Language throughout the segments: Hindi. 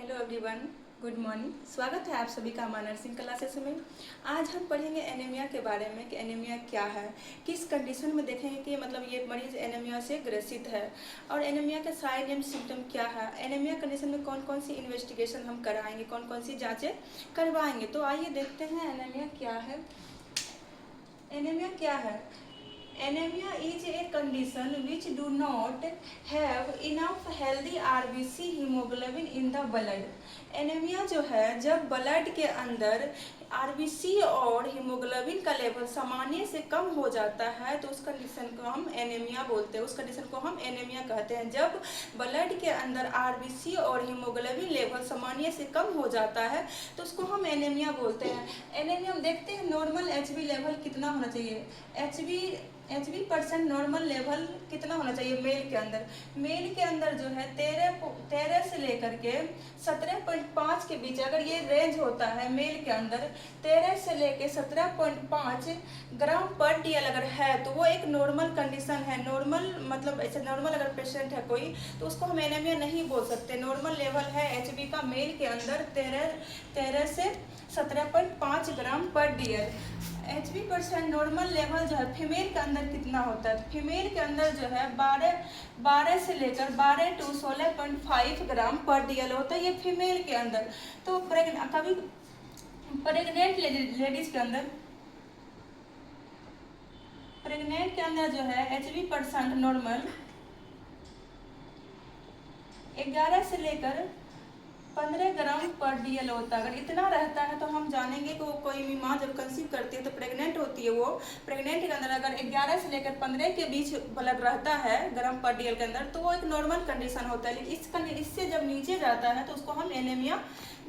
Hello everyone, good morning. स्वागत है आप सभी का हमारा नर्सिंग क्लासेस में। आज हम पढ़ेंगे एनीमिया के बारे में कि एनीमिया क्या है, किस कंडीशन में देखेंगे कि मतलब ये मरीज एनीमिया से ग्रसित है और एनीमिया के साइन एंड सिम्टम क्या है। एनीमिया कंडीशन में कौन कौन सी इन्वेस्टिगेशन हम कराएंगे, कौन कौन सी जाँचें करवाएंगे। तो आइए देखते हैं एनीमिया क्या है। एनीमिया क्या है? Anemia is a condition which do not have enough healthy RBC hemoglobin in the blood। Anaemia जो है, जब ब्लड के अंदर आरबीसी और हीमोग्लोबिन का लेवल सामान्य से कम हो जाता है तो उस कंडीशन को हम एनीमिया बोलते हैं। उस कंडीशन को हम एनीमिया कहते हैं। जब ब्लड के अंदर आरबीसी और हीमोग्लोबिन लेवल सामान्य से कम हो जाता है तो उसको हम एनीमिया बोलते हैं। एनीमिया देखते हैं नॉर्मल एचबी लेवल कितना होना चाहिए। एचबी परसेंट नॉर्मल लेवल कितना होना चाहिए मेल के अंदर जो है 13 से लेकर के 17.5 के बीच अगर ये रेंज होता है मेल के अंदर 13 से लेकर 17.5 ग्राम पर डीएल अगर है तो वो एक नॉर्मल कंडीशन है। नॉर्मल मतलब ऐसे नॉर्मल अगर पेशेंट है कोई तो उसको हम एनीमिया नहीं बोल सकते। नॉर्मल लेवल है एचबी का मेल के अंदर 13 से 17.5 ग्राम पर DL. HB percent normal level जो है फीमेल के अंदर कितना होता है? फीमेल के अंदर जो है 12 से लेकर 12 to 16.5 ग्राम पर डीएल होता है, ये फीमेल के अंदर। तो कभी प्रेग्नेंट लेडीज के अंदर जो है एचबी परसेंट नॉर्मल 11 से लेकर 15 ग्राम पर डीएल होता है। अगर इतना रहता है तो हम जानेंगे कि वो कोई भी माँ जब कंसीव करती है तो प्रेग्नेंट होती है, वो प्रेग्नेंट के अंदर अगर 11 से लेकर 15 के बीच ब्लड रहता है ग्राम पर डीएल के अंदर तो वो एक नॉर्मल कंडीशन होता है। लेकिन इससे जब नीचे जाता है तो उसको हम एनीमिया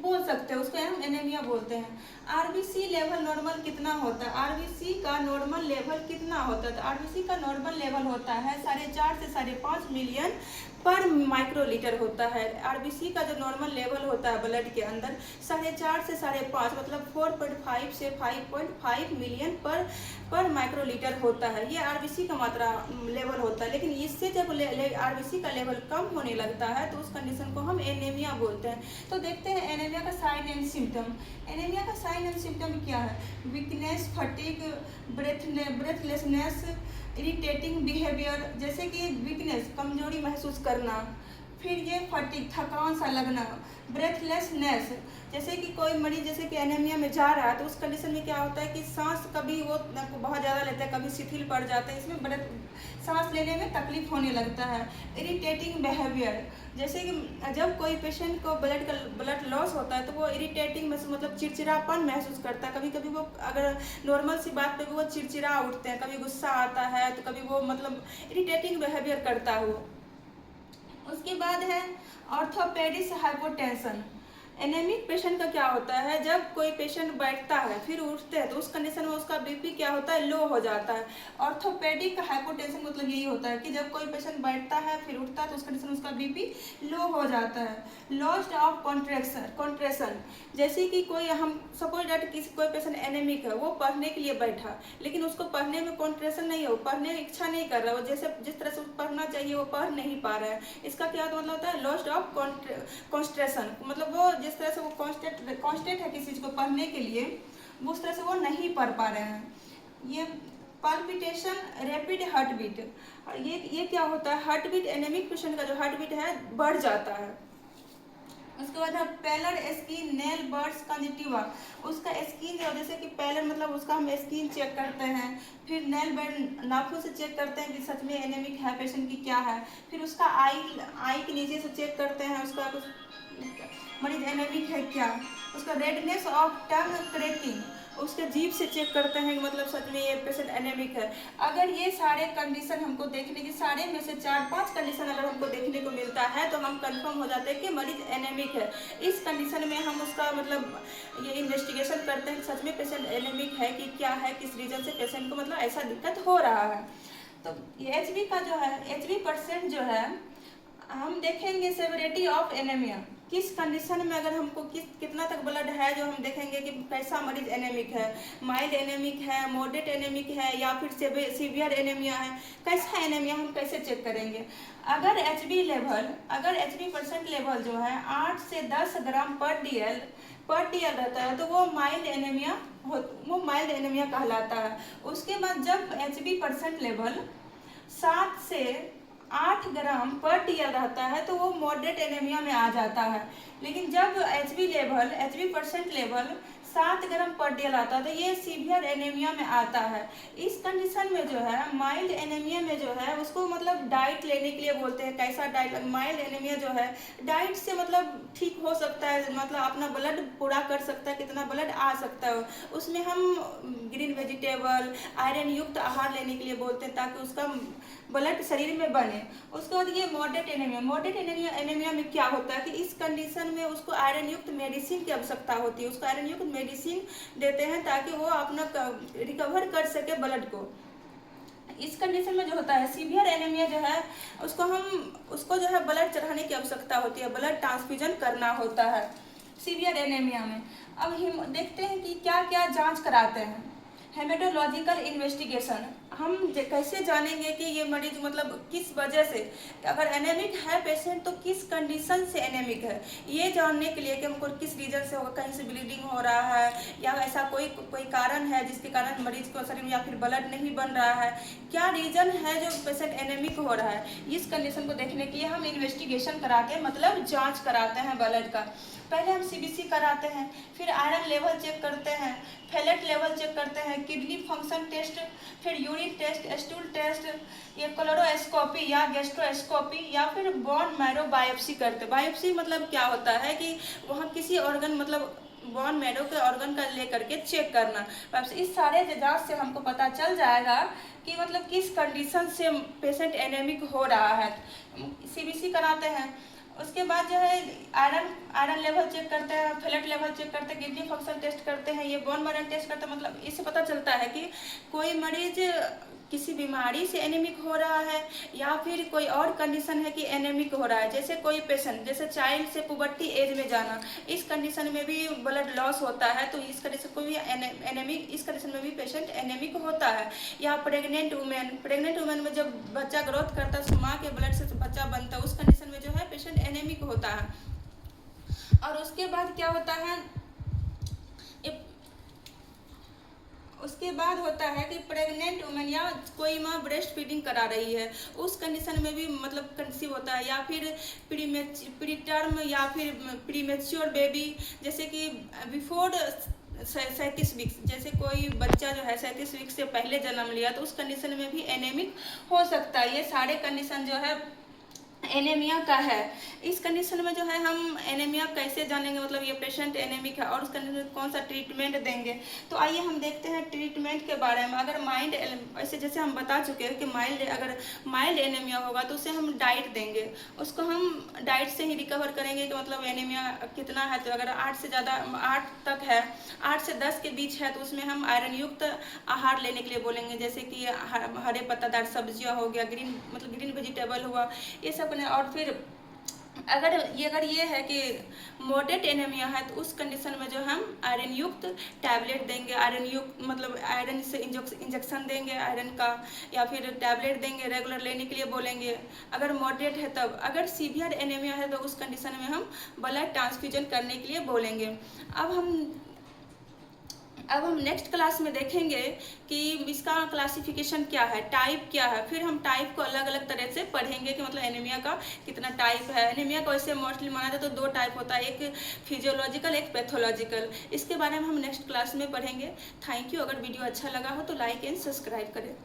बोल सकते हैं, उसको हम एनीमिया बोलते हैं। आरबीसी लेवल नॉर्मल कितना होता है? आरबीसी का नॉर्मल लेवल कितना होता है? तो आरबीसी का नॉर्मल लेवल होता है 4.5 से 5.5 मिलियन पर माइक्रोलीटर होता है। आरबीसी का जो नॉर्मल लेवल होता है ब्लड के अंदर 4.5 से 5.5 मतलब 4.5 से 5.5 मिलियन पर माइक्रोलीटर होता है। ये आरबीसी का मात्रा लेवल होता है। लेकिन इससे जब आरबीसी का लेवल कम होने लगता है तो उस कंडीशन को हम एनीमिया बोलते हैं। तो देखते हैं एनीमिया का साइन एंड सिम्टम। एनीमिया का साइन एंड सिम्टम क्या है? Weakness, fatigue, breathlessness, irritating behaviour, जैसे कि वीकनेस कमजोरी महसूस करना, फिर ये फटीग थकान सा लगना, ब्रेथलेसनेस, जैसे कि कोई मरीज जैसे कि एनीमिया में जा रहा है तो उस कंडीशन में क्या होता है कि सांस कभी वो बहुत ज़्यादा लेता है, कभी शिथिल पड़ जाता है, इसमें सांस लेने में तकलीफ होने लगता है। इरिटेटिंग बिहेवियर, जैसे कि जब कोई पेशेंट को ब्लड लॉस होता है तो वो इरिटेटिंग मतलब चिड़चिड़ापन महसूस करता है। कभी कभी वो अगर नॉर्मल सी बात पे भी वो चिड़चिड़ा उठते हैं, कभी गुस्सा आता है तो कभी वो मतलब इरिटेटिंग बिहेवियर करता है वो। उसके बाद है ऑर्थोपेडिक हाइपोटेंशन। एनीमिक पेशेंट का क्या होता है, जब कोई पेशेंट बैठता है फिर उठते हैं तो उस कंडीशन में उसका बीपी क्या होता है, लो हो जाता है। ऑर्थोपेडिक हाइपोटेंशन मतलब यही होता है कि जब कोई पेशेंट बैठता है फिर उठता है तो उस कंडीशन में उसका बीपी लो हो जाता है। लॉस्ट ऑफ कॉन्ट्रेशन, जैसे कि कोई हम सपोज डेट किसी कोई पेशेंट एनीमिक है, वो पढ़ने के लिए बैठा लेकिन उसको पढ़ने में कॉन्ट्रेशन नहीं है, वो पढ़ने की इच्छा नहीं कर रहा है, वो जैसे जिस तरह से पढ़ना चाहिए वो पढ़ नहीं पा रहा है। इसका क्या मतलब होता है? लॉस्ट ऑफ कॉन्स्ट्रेशन, मतलब वो जिस तरह से वो कांस्टेंट है किसी चीज को पढ़ने के लिए वो उस तरह से वो नहीं पढ़ पा रहे हैं। ये पाल्पिटेशन, रैपिड हार्ट बीट, और ये क्या होता है? हार्ट बीट एनीमिक पेशेंट का जो हार्ट बीट है बढ़ जाता है। उसके बाद है pallor skin, nail beds conjunctiva, उसका स्किन जो जैसे कि पैलर मतलब उसका हम स्किन चेक करते हैं, फिर नेल बर्ड नाखून से चेक करते हैं कि सच में एनीमिक है पेशेंट की क्या है, फिर उसका आई के नीचे से चेक करते हैं उसका कुछ मरीज एनीमिक है क्या, उसका रेडनेस ऑफ टंग क्रैकिंग, उसके जीभ से चेक करते हैं मतलब सच में ये पेशेंट एनीमिक है। अगर ये सारे कंडीशन हमको देखने की सारे में से 4-5 कंडीशन अगर हमको देखने को मिलता है तो हम कंफर्म हो जाते हैं कि मरीज एनीमिक है। इस कंडीशन में हम उसका मतलब ये इन्वेस्टिगेशन करते हैं कि सच में पेशेंट एनीमिक है कि क्या है, किस रीजन से पेशेंट को मतलब ऐसा दिक्कत हो रहा है। तो ये एचबी का जो है एचबी परसेंट जो है हम देखेंगे सेवरिटी ऑफ एनीमिया। किस कंडीशन में अगर हमको कितना तक ब्लड है, जो हम देखेंगे कि कैसा मरीज एनेमिक है, माइल्ड एनेमिक है, मॉडरेट एनेमिक है या फिर सीवियर एनेमिया है, कैसा एनेमिया हम कैसे चेक करेंगे। अगर एचबी% लेवल जो है 8 से 10 ग्राम पर डीएल रहता है तो वो माइल्ड एनेमिया कहलाता है। उसके बाद जब एचबी% लेवल 7 से 8 ग्राम पर डीएल रहता है तो वो मॉडरेट एनीमिया में आ जाता है। लेकिन जब एचबी% लेवल 7 ग्राम पर डीएल आता है तो ये सीवियर एनीमिया में आता है। इस कंडीशन में जो है माइल्ड एनीमिया में जो है उसको मतलब डाइट लेने के लिए बोलते हैं। कैसा डाइट? माइल्ड एनीमिया जो है डाइट से मतलब ठीक हो सकता है, मतलब अपना ब्लड पूरा कर सकता है, कितना ब्लड आ सकता है उसमें हम ग्रीन वेजिटेबल आयरन युक्त आहार लेने के लिए बोलते हैं ताकि उसका ब्लड शरीर में बने। उसके बाद ये मॉडरेट एनीमिया में क्या होता है कि इस कंडीशन में उसको आयरन युक्त मेडिसिन की आवश्यकता होती है। उसको आयरन युक्त मेडिसिन देते हैं ताकि वो अपना रिकवर कर सके ब्लड को। इस कंडीशन में जो होता है सीवियर एनीमिया जो है उसको जो है ब्लड चढ़ाने की आवश्यकता होती है, ब्लड ट्रांसफ्यूजन करना होता है सीवियर एनीमिया में। अब हम देखते हैं कि क्या क्या जांच कराते हैं। हेमेटोलॉजिकल इन्वेस्टिगेशन, हम कैसे जानेंगे कि ये मरीज मतलब किस वजह से, अगर एनेमिक है पेशेंट तो किस कंडीशन से एनेमिक है, ये जानने के लिए कि हमको किस रीजन से होगा, कहीं से ब्लीडिंग हो रहा है या ऐसा कोई कारण है जिसके कारण मरीज को शरीर में या फिर ब्लड नहीं बन रहा है, क्या रीजन है जो पेशेंट एनेमिक हो रहा है। इस कंडीशन को देखने के लिए हम इन्वेस्टिगेशन करा के मतलब जाँच कराते हैं ब्लड का। पहले हम सीबीसी कराते हैं, फिर आयरन लेवल चेक करते हैं, फेलेट लेवल चेक करते हैं, किडनी फंक्शन टेस्ट, फिर यूरिन टेस्ट, स्टूल टेस्ट, ये कोलोरोस्कोपी या गैस्ट्रोस्कोपी या फिर बोन मैरो बायोप्सी करते। बायोप्सी मतलब क्या होता है कि वहाँ किसी ऑर्गन मतलब बोन मैरो के ऑर्गन का लेकर के चेक करना। इस सारे जांच से हमको पता चल जाएगा कि मतलब किस कंडीशन से पेशेंट एनेमिक हो रहा है। सीबीसी कराते हैं, उसके बाद जो है आयरन लेवल चेक करते हैं, फेलेट लेवल चेक करते हैं, किडनी फंक्शन टेस्ट करते हैं, ये बोन मैरो टेस्ट करते हैं। मतलब इससे पता चलता है कि कोई मरीज किसी बीमारी से एनीमिक हो रहा है या फिर कोई और कंडीशन है कि एनीमिक हो रहा है। जैसे कोई पेशेंट जैसे चाइल्ड से पुबर्टी एज में जाना, इस कंडीशन में भी ब्लड लॉस होता है तो इस कंडीशन को भी इस कंडीशन में भी पेशेंट एनीमिक होता है। या प्रेग्नेंट वुमेन में जब बच्चा ग्रोथ करता है, माँ के ब्लड से बच्चा बनता है, उस कंडीशन में जो है पेशेंट एनीमिक होता है। और उसके बाद क्या होता है, उसके बाद होता है कि प्रेग्नेंट वुमेन या कोई माँ ब्रेस्ट फीडिंग करा रही है, उस कंडीशन में भी मतलब कंसीव होता है। या फिर प्री टर्म या फिर प्रीमेच्योर बेबी, जैसे कि बिफोर 37 वीक्स, जैसे कोई बच्चा जो है 37 वीक्स से पहले जन्म लिया तो उस कंडीशन में भी एनेमिक हो सकता है। ये सारे कंडीशन जो है एनीमिया का है। इस कंडीशन में जो है हम एनीमिया कैसे जानेंगे, मतलब ये पेशेंट एनीमिक है और उस कंडीशन में कौन सा ट्रीटमेंट देंगे। तो आइए हम देखते हैं ट्रीटमेंट के बारे में। अगर ऐसे जैसे हम बता चुके हैं कि अगर माइल्ड एनीमिया होगा तो उसे हम डाइट देंगे, उसको हम डाइट से ही रिकवर करेंगे कि मतलब एनीमिया कितना है। तो अगर 8 तक है, 8 से 10 के बीच है तो उसमें हम आयरन युक्त आहार लेने के लिए बोलेंगे, जैसे कि हरे पत्तादार सब्जियां हो गया, ग्रीन वेजिटेबल हुआ, ये सब। और फिर अगर ये है कि मॉडरेट एनीमिया है तो उस कंडीशन में जो हम आयरन युक्त टैबलेट देंगे, आयरन युक्त मतलब आयरन से इंजेक्शन देंगे आयरन का, या फिर टैबलेट देंगे, रेगुलर लेने के लिए बोलेंगे अगर मॉडरेट है तब। अगर सीवियर एनीमिया है तो उस कंडीशन में हम ब्लड ट्रांसफ्यूजन करने के लिए बोलेंगे। अब हम नेक्स्ट क्लास में देखेंगे कि इसका क्लासिफिकेशन क्या है, टाइप क्या है। फिर हम टाइप को अलग अलग तरह से पढ़ेंगे कि मतलब एनीमिया का कितना टाइप है। एनीमिया को ऐसे मोस्टली माना जाए तो 2 टाइप होता है, एक फिजियोलॉजिकल, एक पैथोलॉजिकल। इसके बारे में हम नेक्स्ट क्लास में पढ़ेंगे। Thank you. अगर वीडियो अच्छा लगा हो तो लाइक एंड सब्सक्राइब करें।